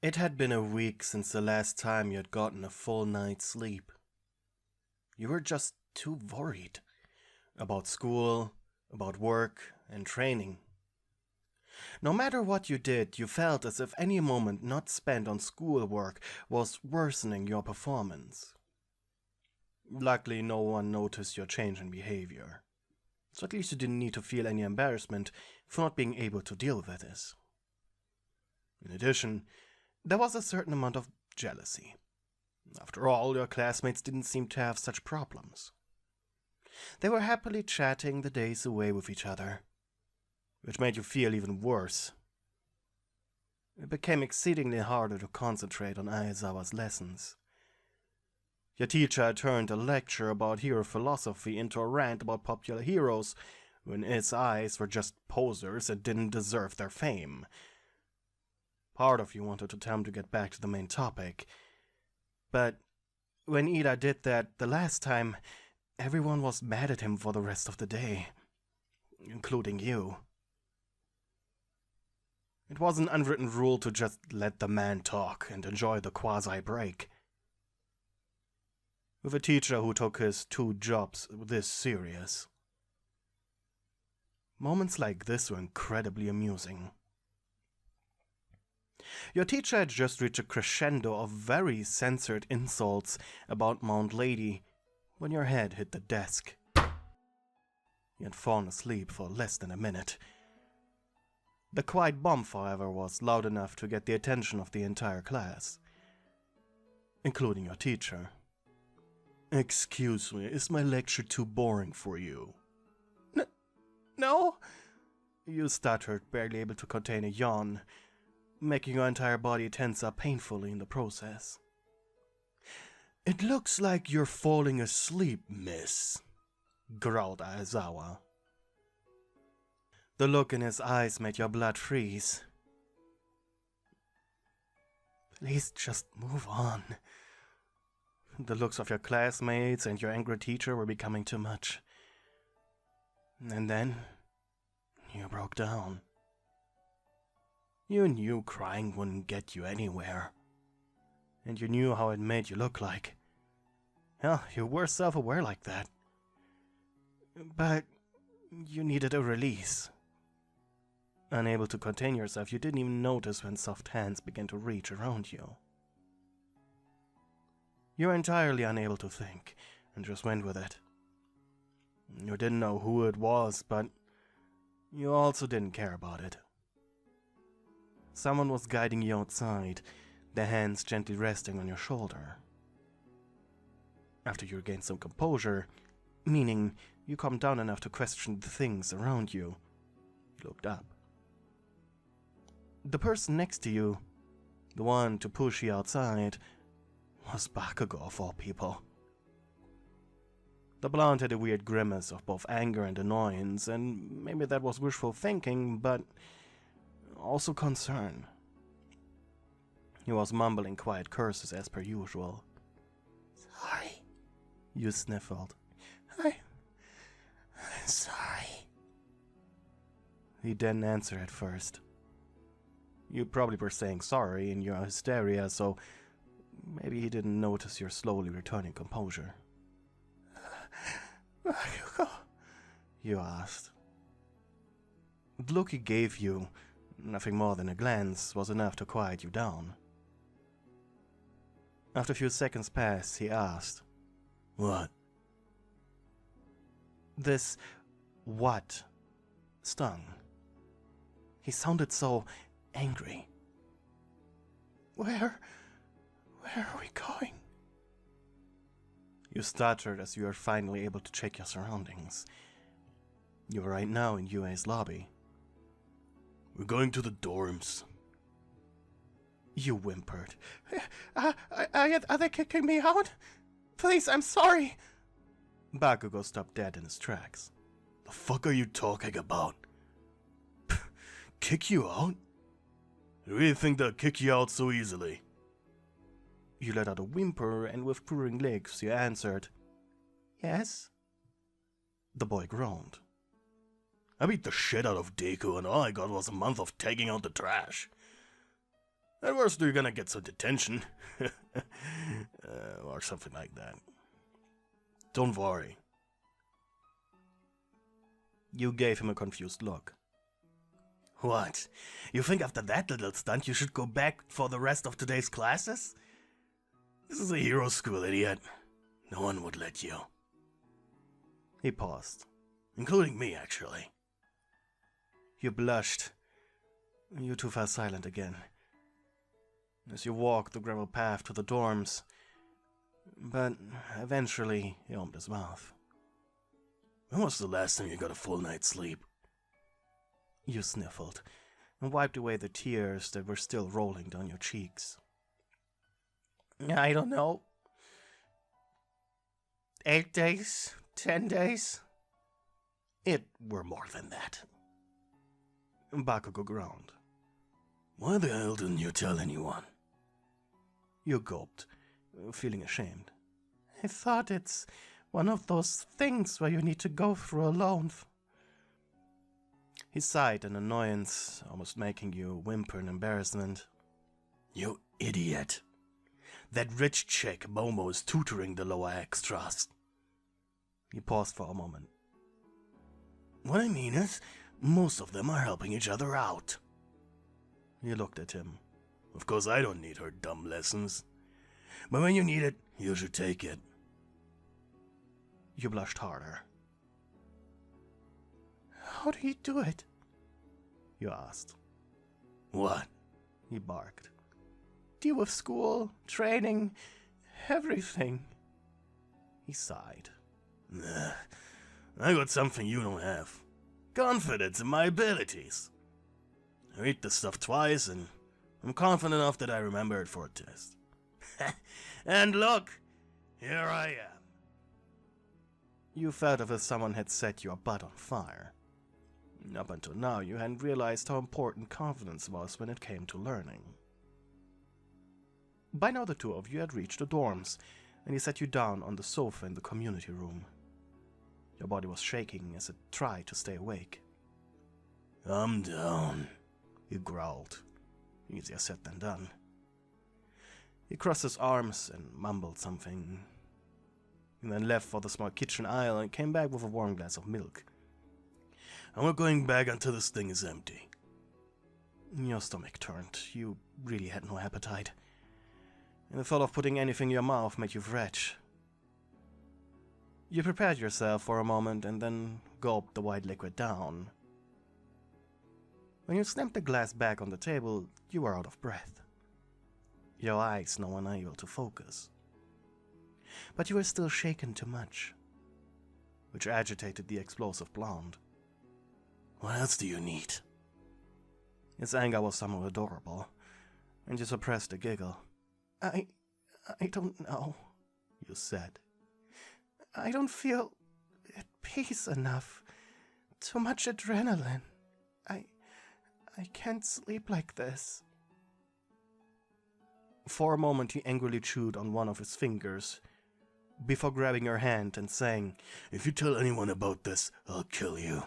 It had been a week since the last time you had gotten a full night's sleep. You were just too worried about school, about work, and training. No matter what you did, you felt as if any moment not spent on schoolwork was worsening your performance. Luckily, no one noticed your change in behavior, so at least you didn't need to feel any embarrassment for not being able to deal with this. In addition, there was a certain amount of jealousy. After all, your classmates didn't seem to have such problems. They were happily chatting the days away with each other, which made you feel even worse. It became exceedingly harder to concentrate on Aizawa's lessons. Your teacher had turned a lecture about hero philosophy into a rant about popular heroes, when his eyes were just posers that didn't deserve their fame. Part of you wanted to tell him to get back to the main topic, but when Ida did that the last time, everyone was mad at him for the rest of the day, including you. It was an unwritten rule to just let the man talk and enjoy the quasi-break. With a teacher who took his 2 jobs this serious. Moments like this were incredibly amusing. Your teacher had just reached a crescendo of very censored insults about Mount Lady when your head hit the desk. You had fallen asleep for less than a minute. The quiet bump, however, was loud enough to get the attention of the entire class, including your teacher. "Excuse me, is my lecture too boring for you?" No, you stuttered, barely able to contain a yawn, making your entire body tense up painfully in the process. "It looks like you're falling asleep, miss," growled Aizawa. The look in his eyes made your blood freeze. Please just move on. The looks of your classmates and your angry teacher were becoming too much. And then, you broke down. You knew crying wouldn't get you anywhere. And you knew how it made you look like. Hell, you were self-aware like that. But you needed a release. Unable to contain yourself, you didn't even notice when soft hands began to reach around you. You were entirely unable to think, and just went with it. You didn't know who it was, but you also didn't care about it. Someone was guiding you outside, their hands gently resting on your shoulder. After you regained some composure, meaning you calmed down enough to question the things around you, you looked up. The person next to you, the one to push you outside, was Bakugou of all people. The blonde had a weird grimace of both anger and annoyance, and maybe that was wishful thinking, but also concern. He was mumbling quiet curses as per usual. "Sorry," you sniffled. I'm sorry." He didn't answer at first. You probably were saying sorry in your hysteria, so maybe he didn't notice your slowly returning composure. You asked. The look he gave you, nothing more than a glance, was enough to quiet you down. After a few seconds passed, he asked, "What?" This "what" stung. He sounded so angry. Where are we going?" You stuttered as you were finally able to check your surroundings. You were right now in UA's lobby. "We're going to the dorms." You whimpered. Are they kicking me out? Please, I'm sorry." Bakugou stopped dead in his tracks. "The fuck are you talking about? Kick you out? You really think they'll kick you out so easily?" You let out a whimper, and with quivering lips you answered, "Yes." The boy groaned. "I beat the shit out of Deku, and all I got was a month of taking out the trash." At worst, you're gonna get some detention. Or something like that. Don't worry. You gave him a confused look. What? You think after that little stunt you should go back for the rest of today's classes? This is a hero school, idiot. No one would let you. He paused. Including me, actually. You blushed. You two fell silent again. As you walked the gravel path to the dorms. But eventually he opened his mouth. When was the last time you got a full night's sleep? You sniffled and wiped away the tears that were still rolling down your cheeks. I don't know. 8 days? 10 days? It were more than that. Bakugou groaned. Why the hell didn't you tell anyone? You gulped, feeling ashamed. I thought it's one of those things where you need to go through alone. He sighed in annoyance, almost making you whimper in embarrassment. You idiot. That rich chick, Momo, is tutoring the lower extras. He paused for a moment. What I mean is, most of them are helping each other out. You looked at him. Of course I don't need her dumb lessons. But when you need it, you should take it. You blushed harder. How do you do it? You asked. What? He barked. Deal with school, training, everything. He sighed. I got something you don't have. Confidence in my abilities. I read the stuff twice and I'm confident enough that I remember it for a test. And look, here I am. You felt as if someone had set your butt on fire. Up until now, you hadn't realized how important confidence was when it came to learning. By now the two of you had reached the dorms, and he sat you down on the sofa in the community room. Your body was shaking as it tried to stay awake. I'm down, he growled. Easier said than done. He crossed his arms and mumbled something. He then left for the small kitchen aisle and came back with a warm glass of milk. I'm not going back until this thing is empty. Your stomach turned. You really had no appetite. And the thought of putting anything in your mouth made you retch. You prepared yourself for a moment and then gulped the white liquid down. When you slammed the glass back on the table, you were out of breath. Your eyes now unable to focus. But you were still shaken too much, which agitated the explosive blonde. What else do you need? His anger was somewhat adorable, and you suppressed a giggle. I don't know, you said. I don't feel at peace enough. Too much adrenaline. I can't sleep like this. For a moment he angrily chewed on one of his fingers, before grabbing your hand and saying, If you tell anyone about this, I'll kill you.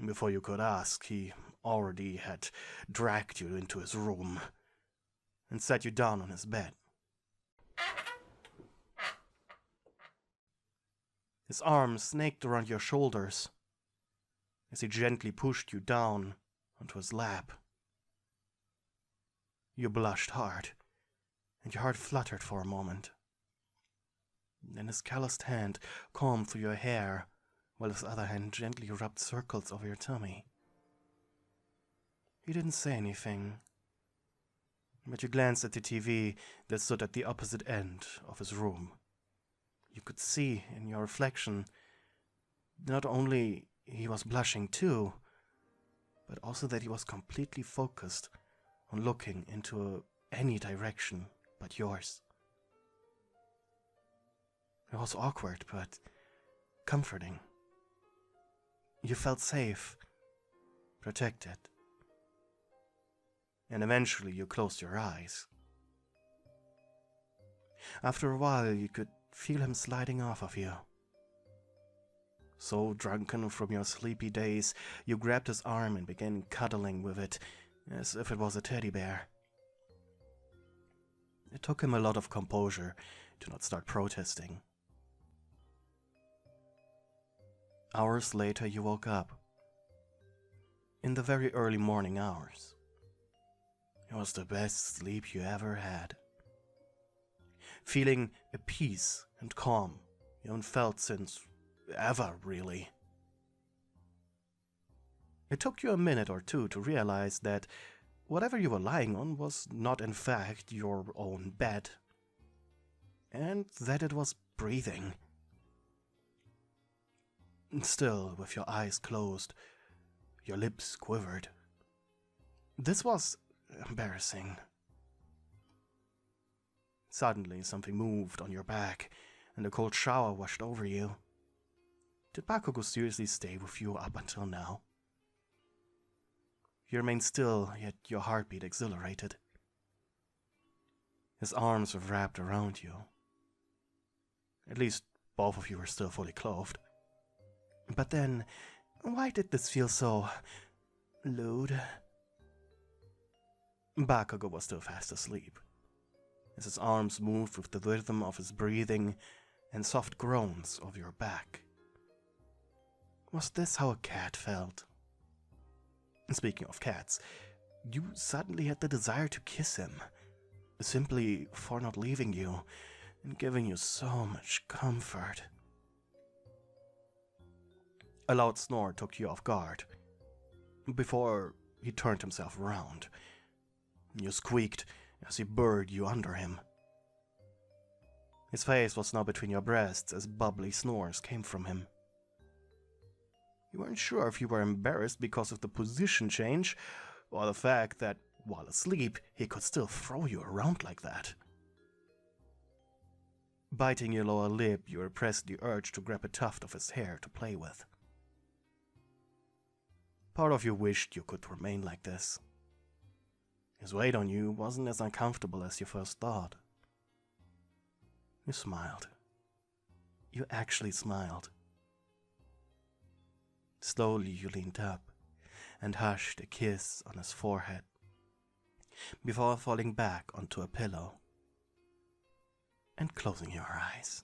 Before you could ask, he already had dragged you into his room and sat you down on his bed. His arms snaked around your shoulders as he gently pushed you down onto his lap. You blushed hard, and your heart fluttered for a moment. Then his calloused hand combed through your hair, while his other hand gently rubbed circles over your tummy. He didn't say anything, but you glanced at the TV that stood at the opposite end of his room. You could see in your reflection not only he was blushing too, but also that he was completely focused on looking into any direction but yours. It was awkward, but comforting. You felt safe, protected, and eventually you closed your eyes. After a while, you could feel him sliding off of you. So drunken from your sleepy days, you grabbed his arm and began cuddling with it as if it was a teddy bear. It took him a lot of composure to not start protesting. Hours later, you woke up. In the very early morning hours. It was the best sleep you ever had. Feeling at peace and calm you haven't felt since ever, really. It took you a minute or two to realize that whatever you were lying on was not in fact your own bed, and that it was breathing. Still, with your eyes closed, your lips quivered. This was embarrassing. Suddenly, something moved on your back, and a cold shower washed over you. Did Bakugou seriously stay with you up until now? You remained still, yet your heartbeat exhilarated. His arms were wrapped around you. At least both of you were still fully clothed. But then, why did this feel so lewd? Bakugou was still fast asleep, as his arms moved with the rhythm of his breathing and soft groans over your back. Was this how a cat felt? Speaking of cats, you suddenly had the desire to kiss him, simply for not leaving you and giving you so much comfort. A loud snore took you off guard. Before he turned himself around, you squeaked as he buried you under him. His face was now between your breasts as bubbly snores came from him. You weren't sure if you were embarrassed because of the position change, or the fact that, while asleep, he could still throw you around like that. Biting your lower lip, you repressed the urge to grab a tuft of his hair to play with. Part of you wished you could remain like this. His weight on you wasn't as uncomfortable as you first thought. You smiled. You actually smiled. Slowly you leaned up and hushed a kiss on his forehead before falling back onto a pillow and closing your eyes.